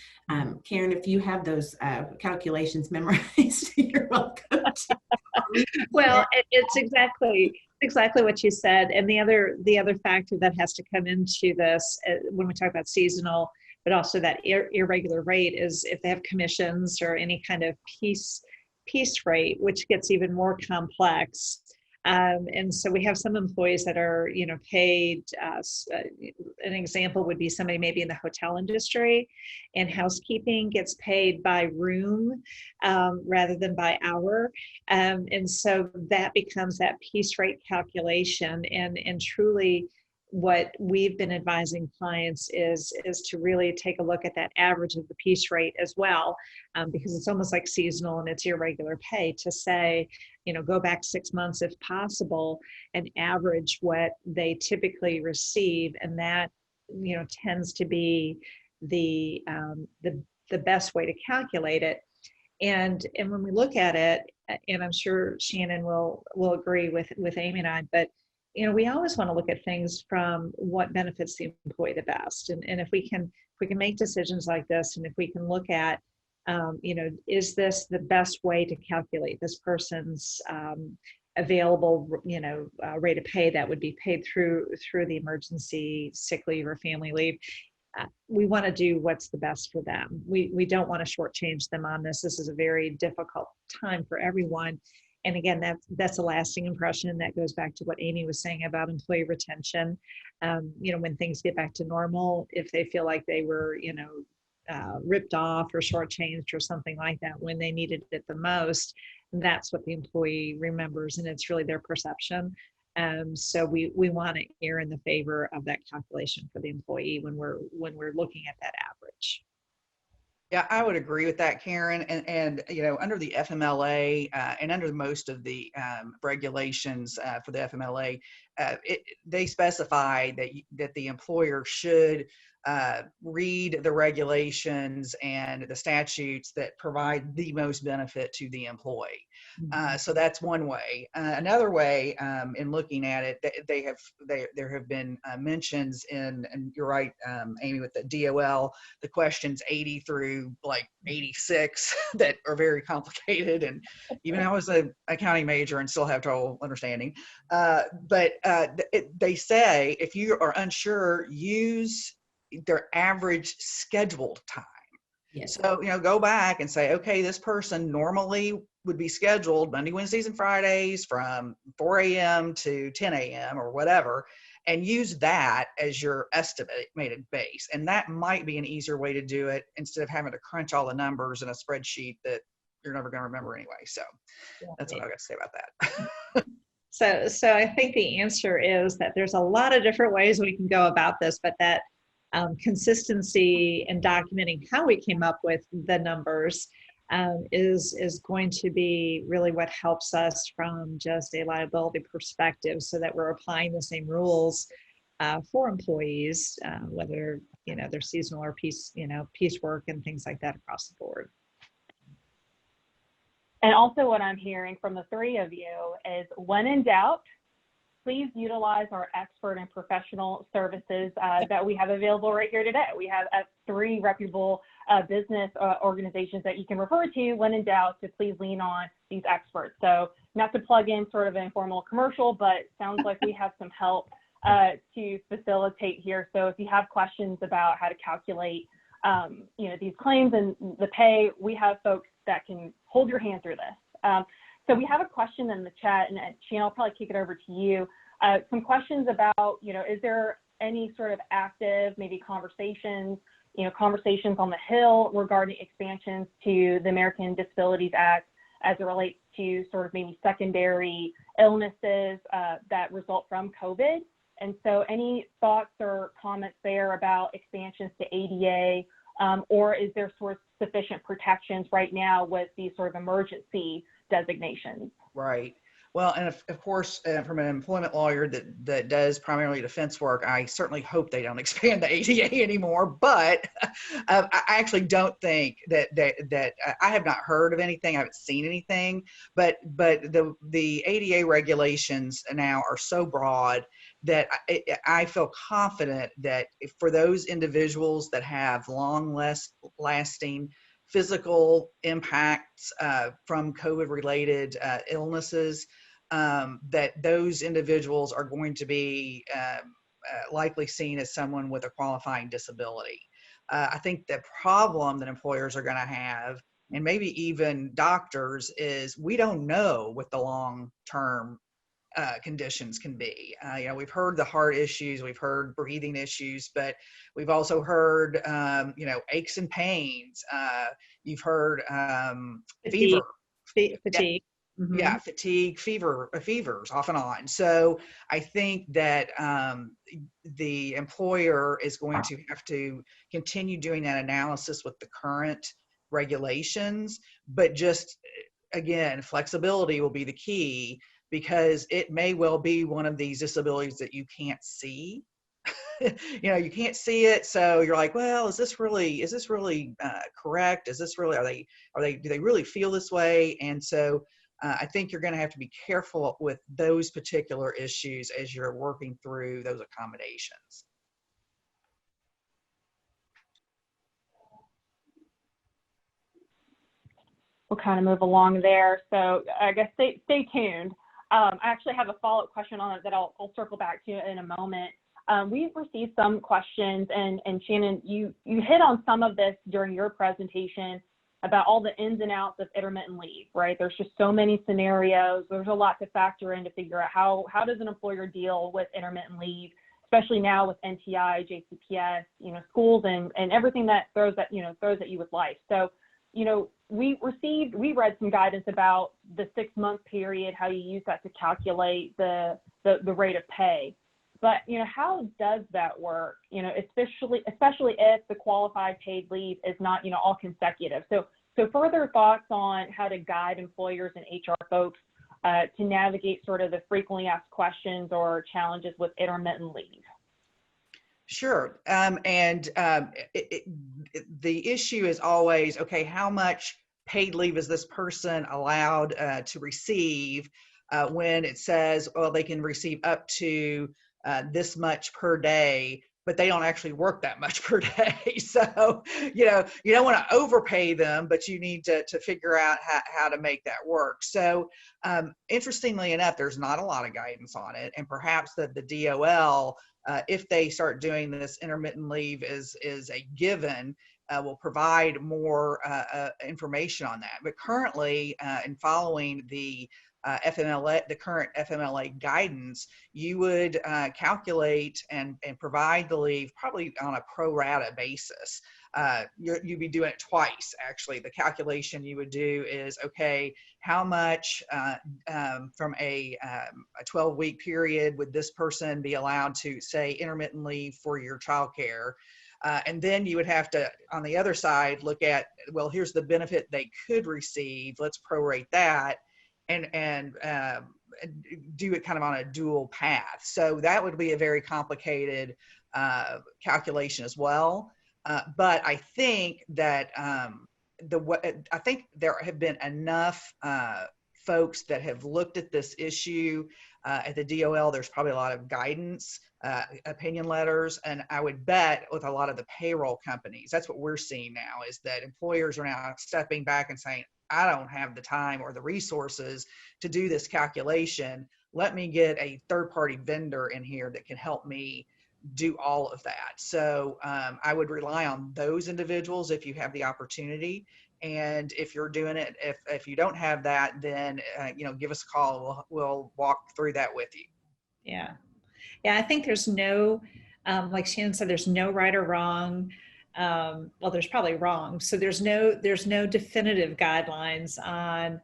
Karen, if you have those calculations memorized, you're welcome to. Well, it's exactly what you said. And the other factor that has to come into this when we talk about seasonal, but also that irregular rate, is if they have commissions or any kind of piece rate, which gets even more complex. And so we have some employees that are, paid. An example would be somebody maybe in the hotel industry, and housekeeping gets paid by room rather than by hour. And so that becomes that piece rate calculation. And truly, what we've been advising clients is to really take a look at that average of the piece rate as well, because it's almost like seasonal and it's irregular pay, to say, go back 6 months if possible and average what they typically receive. And that, tends to be the best way to calculate it. And when we look at it, and I'm sure Shannon will agree with Amy and I, but we always want to look at things from what benefits the employee the best. And if we can make decisions like this, and if we can look at, is this the best way to calculate this person's available, rate of pay that would be paid through the emergency sick leave or family leave? We want to do what's the best for them. We don't want to shortchange them on this. This is a very difficult time for everyone. And again, that's a lasting impression. That goes back to what Amy was saying about employee retention. When things get back to normal, if they feel like they were, ripped off or shortchanged or something like that when they needed it the most, that's what the employee remembers, and it's really their perception. So we want to err in the favor of that calculation for the employee when we're looking at that average. Yeah, I would agree with that, Karen. And under the FMLA and under most of the regulations for the FMLA, they specify that the employer should read the regulations and the statutes that provide the most benefit to the employee. So that's one way. Another way, in looking at it, there have been mentions and you're right, Amy, with the DOL, the questions 80 through like 86 that are very complicated. And even I was an accounting major and still have trouble understanding. But they say if you are unsure, use their average scheduled time. Yes. So, go back and say, okay, this person normally would be scheduled Monday, Wednesdays, and Fridays from 4 a.m. to 10 a.m. or whatever, and use that as your estimated base. And that might be an easier way to do it instead of having to crunch all the numbers in a spreadsheet that you're never going to remember anyway. So that's what I've got to say about that. So I think the answer is that there's a lot of different ways we can go about this, but that consistency and documenting how we came up with the numbers is going to be really what helps us from just a liability perspective, so that we're applying the same rules for employees, whether their seasonal or piecework and things like that across the board. And also what I'm hearing from the three of you is when in doubt, please utilize our expert and professional services that we have available right here today. We have 3 reputable business organizations that you can refer to when in doubt, to please lean on these experts. So not to plug in sort of an informal commercial, but sounds like we have some help to facilitate here. So if you have questions about how to calculate these claims and the pay, we have folks that can hold your hand through this. So we have a question in the chat, and Shannon, I'll probably kick it over to you. Some questions about, is there any sort of active, maybe conversations on the Hill regarding expansions to the American Disabilities Act as it relates to sort of maybe secondary illnesses that result from COVID? And so any thoughts or comments there about expansions to ADA, or is there sort of sufficient protections right now with these sort of emergency designations? Right. Well, and of course, from an employment lawyer that does primarily defense work, I certainly hope they don't expand the ADA anymore. But I actually don't think that I have not heard of anything. I haven't seen anything. But the ADA regulations now are so broad that I feel confident that for those individuals that have lasting physical impacts from COVID-related illnesses, that those individuals are going to be likely seen as someone with a qualifying disability. I think the problem that employers are going to have, and maybe even doctors, is we don't know what the long-term conditions can be. We've heard the heart issues, we've heard breathing issues, but we've also heard, aches and pains. You've heard fever. Fatigue. Mm-hmm. Yeah, fatigue, fevers off and on. So I think that the employer is going to have to continue doing that analysis with the current regulations, but just, again, flexibility will be the key, because it may well be one of these disabilities that you can't see. You can't see it, so you're like, well, is this really correct? Is this really, do they really feel this way? And so I think you're going to have to be careful with those particular issues as you're working through those accommodations. We'll kind of move along there. So I guess stay tuned. I actually have a follow-up question on it that I'll circle back to in a moment. We've received some questions, and Shannon, you hit on some of this during your presentation about all the ins and outs of intermittent leave, right? There's just so many scenarios. There's a lot to factor in to figure out how does an employer deal with intermittent leave, especially now with NTI, JCPS, schools and everything that throws at you with life. So, we read some guidance about the 6-month period, how you use that to calculate the rate of pay. But, how does that work? Especially if the qualified paid leave is not, all consecutive. So further thoughts on how to guide employers and HR folks to navigate sort of the frequently asked questions or challenges with intermittent leave. Sure. The issue is always, okay, how much paid leave is this person allowed to receive when it says, well, they can receive up to this much per day, but they don't actually work that much per day. So, you don't want to overpay them, but you need to figure out how to make that work. So, interestingly enough, there's not a lot of guidance on it. And perhaps the DOL, if they start doing this intermittent leave is a given, will provide more information on that. But currently, in following the FMLA, the current FMLA guidance, you would calculate and provide the leave probably on a pro rata basis. You'd be doing it twice, actually. The calculation you would do is, okay, how much from a 12-week period would this person be allowed to, say, intermittent leave for your childcare? And then you would have to, on the other side, look at, well, here's the benefit they could receive. Let's prorate that and do it kind of on a dual path. So that would be a very complicated calculation as well. But I think that I think there have been enough folks that have looked at this issue at the DOL. There's probably a lot of guidance, opinion letters, and I would bet with a lot of the payroll companies, that's what we're seeing now, is that employers are now stepping back and saying, I don't have the time or the resources to do this calculation. Let me get a third-party vendor in here that can help me do all of that. So I would rely on those individuals if you have the opportunity. And if you're doing it, if you don't have that, then give us a call. We'll walk through that with you. Yeah. Yeah, I think there's no, like Shannon said, there's no right or wrong. Well, there's probably wrong. So there's no definitive guidelines on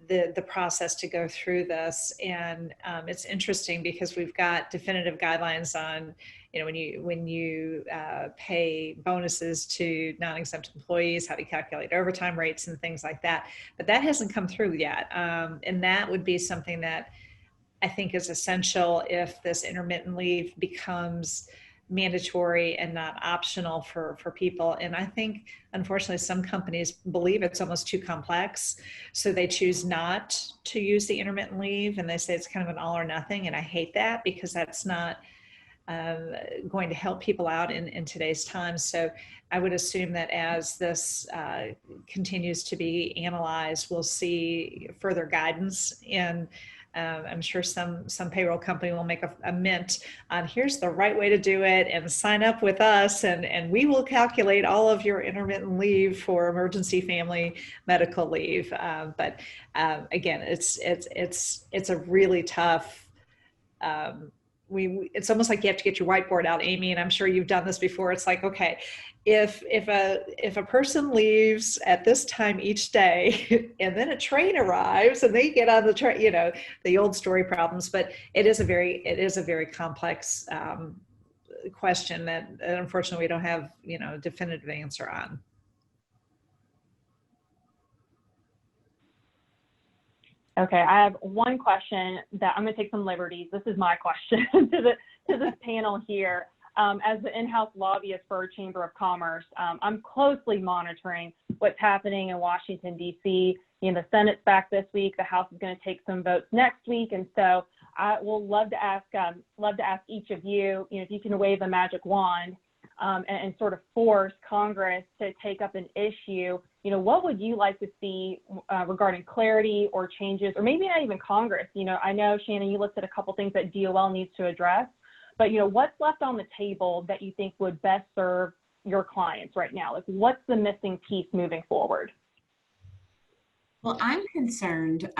the process to go through this. And it's interesting because we've got definitive guidelines on, when you pay bonuses to non-exempt employees, how to calculate overtime rates and things like that. But that hasn't come through yet. And that would be something that I think is essential if this intermittent leave becomes mandatory and not optional for people. And I think, unfortunately, some companies believe it's almost too complex. So they choose not to use the intermittent leave, and they say it's kind of an all or nothing. And I hate that, because that's not going to help people out in today's times. So I would assume that as this continues to be analyzed, we'll see further guidance, and I'm sure some payroll company will make a mint on here's the right way to do it, and sign up with us, and we will calculate all of your intermittent leave for emergency family medical leave. But again, it's a really tough. It's almost like you have to get your whiteboard out, Amy, and I'm sure you've done this before. It's like, okay, if a person leaves at this time each day, and then a train arrives and they get on the train, the old story problems. But it is a very complex question that unfortunately we don't have a definitive answer on. Okay, I have one question that I'm going to take some liberties. This is my question to this panel here. As the in-house lobbyist for our Chamber of Commerce, I'm closely monitoring what's happening in Washington, D.C. The Senate's back this week. The House is going to take some votes next week, and so I will love to ask each of you, if you can wave a magic wand and sort of force Congress to take up an issue. What would you like to see regarding clarity or changes, or maybe not even Congress? I know, Shannon, you listed a couple things that DOL needs to address, but what's left on the table that you think would best serve your clients right now? Like, what's the missing piece moving forward? Well, I'm concerned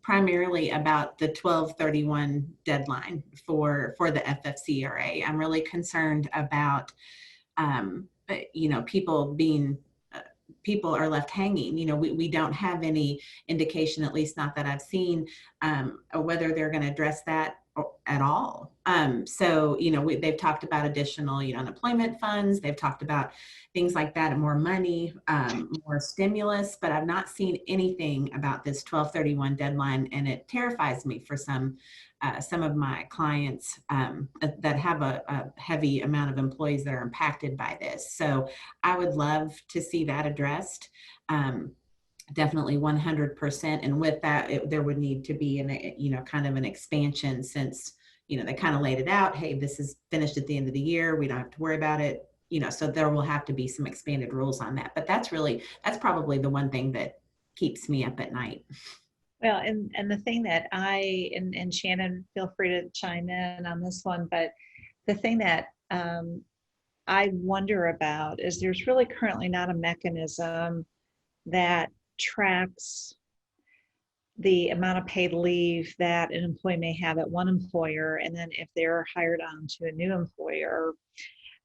primarily about the 12/31 deadline for the FFCRA. I'm really concerned about, people are left hanging. We don't have any indication, at least not that I've seen, whether they're going to address that at all. So, they've talked about additional, unemployment funds. They've talked about things like that, more money, more stimulus, but I've not seen anything about this 12/31 deadline. And it terrifies me for some of my clients that have a heavy amount of employees that are impacted by this. So I would love to see that addressed. Definitely 100%. And with that, there would need to be kind of an expansion, since, they kind of laid it out. Hey, this is finished at the end of the year. We don't have to worry about it. So there will have to be some expanded rules on that. But that's probably the one thing that keeps me up at night. Well, and the thing that and Shannon, feel free to chime in on this one, but the thing that I wonder about is there's really currently not a mechanism that tracks the amount of paid leave that an employee may have at one employer, and then if they're hired on to a new employer,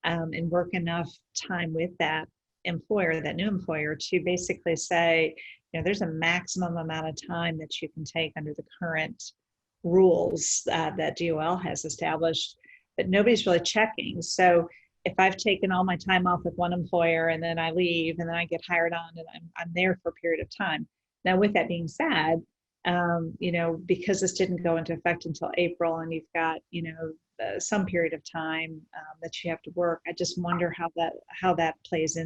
and work enough time with that new employer to basically say, there's a maximum amount of time that you can take under the current rules that DOL has established, but nobody's really checking. So if I've taken all my time off with one employer and then I leave and then I get hired on and I'm there for a period of time. Now, with that being said, because this didn't go into effect until April, and you've got, some period of time that you have to work. I just wonder how that plays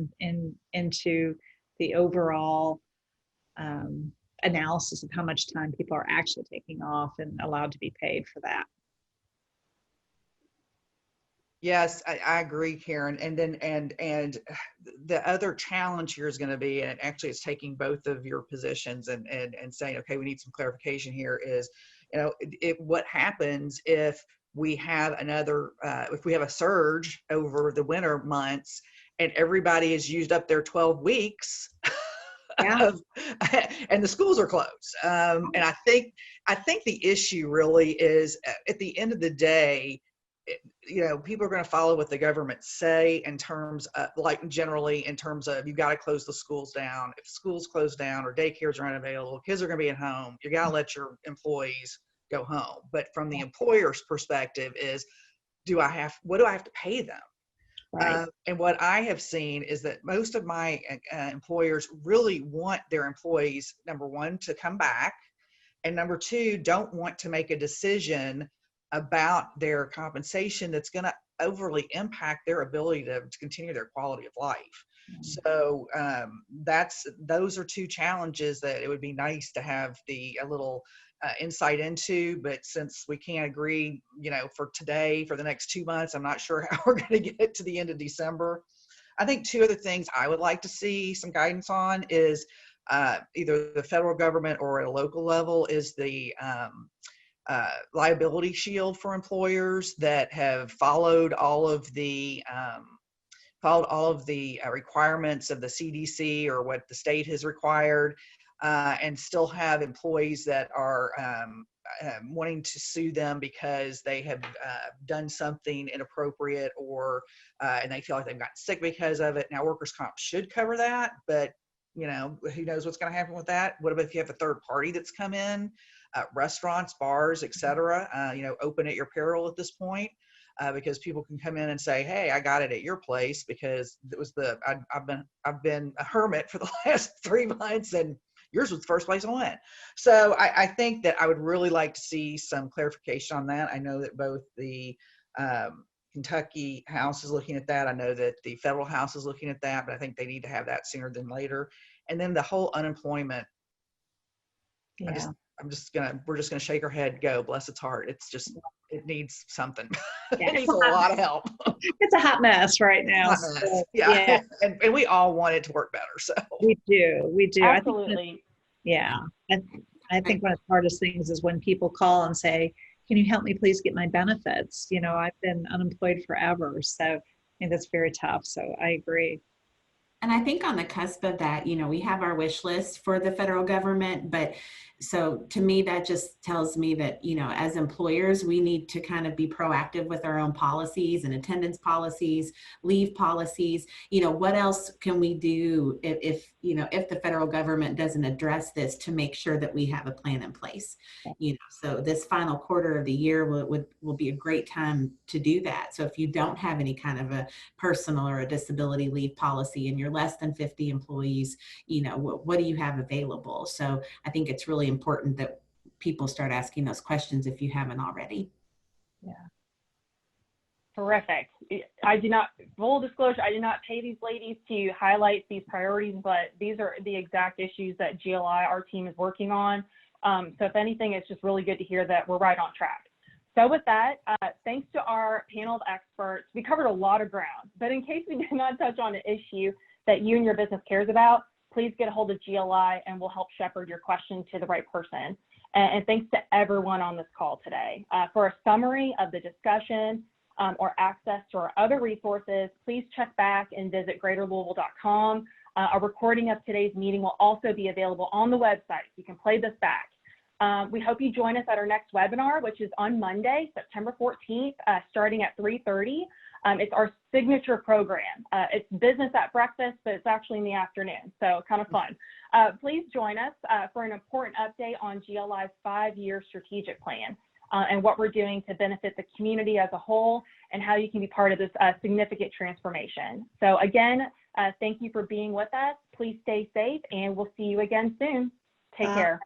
into the overall analysis of how much time people are actually taking off and allowed to be paid for that. Yes, I agree, Karen. And then, and the other challenge here is going to be, and actually it's taking both of your positions and saying, okay, we need some clarification here is, what happens if we have if we have a surge over the winter months and everybody has used up their 12 weeks Yeah. and the schools are closed. And I think the issue really is at the end of the day, people are going to follow what the government say in terms of, like, generally in terms of, you've got to close the schools down. If schools close down or daycares are unavailable, kids are going to be at home. You got to let your employees go home. But from the employer's perspective is, what do I have to pay them? Right. And what I have seen is that most of my employers really want their employees, number one, to come back, and number two, don't want to make a decision about their compensation that's going to overly impact their ability to continue their quality of life. So those are two challenges that it would be nice to have a little insight into, but since we can't agree, for today, for the next 2 months, I'm not sure how we're going to get to the end of December. I think two other things I would like to see some guidance on is either the federal government or at a local level is the liability shield for employers that have followed all of the requirements of the CDC or what the state has required, and still have employees that are wanting to sue them because they have done something inappropriate or and they feel like they've gotten sick because of it. Now, workers' comp should cover that, but who knows what's going to happen with that? What about if you have a third party that's come in? Restaurants, bars, etc. Open at your peril at this point, because people can come in and say, "Hey, I got it at your place because it was I've been a hermit for the last 3 months, and yours was the first place I went." So I think that I would really like to see some clarification on that. I know that both the Kentucky House is looking at that. I know that the federal House is looking at that, but I think they need to have that sooner than later. And then the whole unemployment. Yeah. We're just gonna shake our head, go, bless its heart. It needs something. Yeah, It needs a lot of help. It's a hot mess right now. Hot mess. So, Yeah. And we all want it to work better. So we do. Absolutely. I think one of the hardest things is when people call and say, "Can you help me please get my benefits?" I've been unemployed forever. So I think that's very tough. So I agree. And I think on the cusp of that, we have our wish list for the federal government, but so to me, that just tells me that, as employers, we need to kind of be proactive with our own policies and attendance policies, leave policies. What else can we do if the federal government doesn't address this to make sure that we have a plan in place? So this final quarter of the year will be a great time to do that. So if you don't have any kind of a personal or a disability leave policy and you're less than 50 employees, what do you have available? So I think it's really important that people start asking those questions if you haven't already. Yeah. Terrific. Full disclosure, I did not pay these ladies to highlight these priorities, but these are the exact issues that GLI, our team, is working on. So if anything, it's just really good to hear that we're right on track. So with that, thanks to our panel of experts, we covered a lot of ground, but in case we did not touch on an issue that you and your business cares about, please get a hold of GLI and we'll help shepherd your question to the right person. And thanks to everyone on this call today. For a summary of the discussion or access to our other resources, please check back and visit greaterlouisville.com. A recording of today's meeting will also be available on the website. You can play this back. We hope you join us at our next webinar, which is on Monday, September 14th, starting at 3:30. It's our signature program. It's business at breakfast, but it's actually in the afternoon, so kind of fun. Please join us for an important update on GLI's 5-year strategic plan and what we're doing to benefit the community as a whole and how you can be part of this significant transformation. So again, thank you for being with us. Please stay safe and we'll see you again soon. Take care.